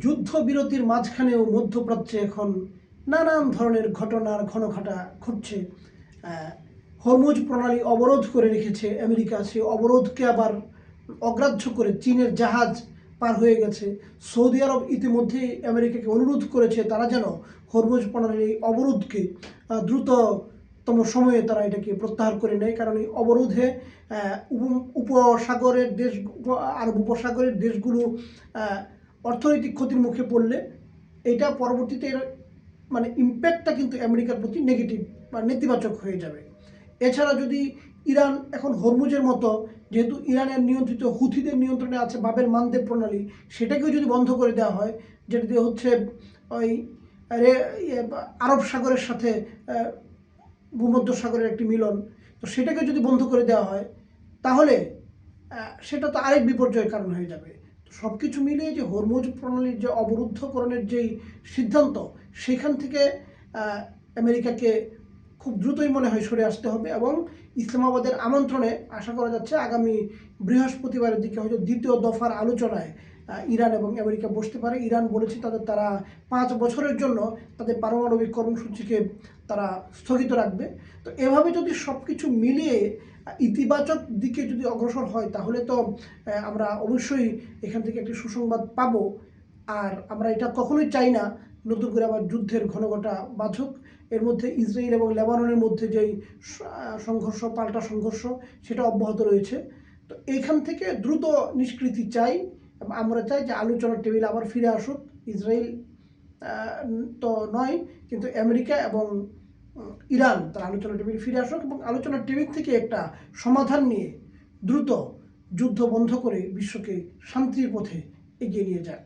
যুদ্ধবিরতির মাঝখানেও মধ্যপ্রাচ্যে এখন নানান ধরনের ঘটনার ঘনঘটা ঘটছে। হরমুজ প্রণালী অবরোধ করে রেখেছে আমেরিকা, সেই অবরোধকে আবার অগ্রাহ্য করে চীনের জাহাজ পার হয়ে গেছে। সৌদি আরব ইতিমধ্যেই আমেরিকাকে অনুরোধ করেছে তারা যেন হরমুজ প্রণালীর অবরোধকে দ্রুততম সময়ে তারা এটাকে প্রত্যাহার করে নেয়, কারণ এই অবরোধে উপসাগরের দেশ আরব উপসাগরের দেশগুলো অর্থনৈতিক ক্ষতির মুখে পড়লে এটা পরবর্তীতে মানে ইম্প্যাক্টটা কিন্তু আমেরিকার প্রতি নেগেটিভ বা নেতিবাচক হয়ে যাবে। এছাড়া যদি ইরান এখন হরমুজের মতো, যেহেতু ইরানের নিয়ন্ত্রিত হুথিদের নিয়ন্ত্রণে আছে বাবেল মানদেব প্রণালী, সেটাকেও যদি বন্ধ করে দেওয়া হয়, যেটা দিয়ে হচ্ছে ওই আরব সাগরের সাথে ভূমধ্য সাগরের একটি মিলন, তো সেটাকে যদি বন্ধ করে দেওয়া হয় তাহলে সেটা তো আরেক বিপর্যয়ের কারণ হয়ে যাবে। সব কিছু মিলিয়ে যে হরমুজ প্রণালীর যে অবরুদ্ধকরণের যেই সিদ্ধান্ত, সেখান থেকে আমেরিকাকে খুব দ্রুতই মনে হয় সরে আসতে হবে, এবং ইসলামাবাদের আমন্ত্রণে আশা করা যাচ্ছে আগামী বৃহস্পতিবারের দিকে হয়তো দ্বিতীয় দফার আলোচনায় ইরান এবং আমেরিকা বসতে পারে। ইরান বলেছে তারা 5 বছরের জন্য তাদের পারমাণবিক কর্মসূচিকে তারা স্থগিত রাখবে। তো এভাবে যদি সব কিছু মিলিয়ে ইতিবাচক দিকে যদি অগ্রসর হয় তাহলে তো আমরা অবশ্যই এখান থেকে একটি সুসংবাদ পাব। আর আমরা এটা কখনোই চাই না নতুন করে আবার যুদ্ধের ঘনঘটা বাঁধুক। এর মধ্যে ইসরায়েল এবং লেবাননের মধ্যে যেই সংঘর্ষ, পাল্টা সংঘর্ষ, সেটা অব্যাহত রয়েছে। তো এইখান থেকে দ্রুত নিষ্কৃতি চাই। আমরা চাই যে আলোচনার টেবিল আবার ফিরে আসুক। ইসরায়েল তো নয়, কিন্তু আমেরিকা এবং ইরান তার আলোচনার টেবিল ফিরে আসুক, এবং আলোচনার টেবিল থেকে একটা সমাধান নিয়ে দ্রুত যুদ্ধ বন্ধ করে বিশ্বকে শান্তির পথে এগিয়ে নিয়ে যায়।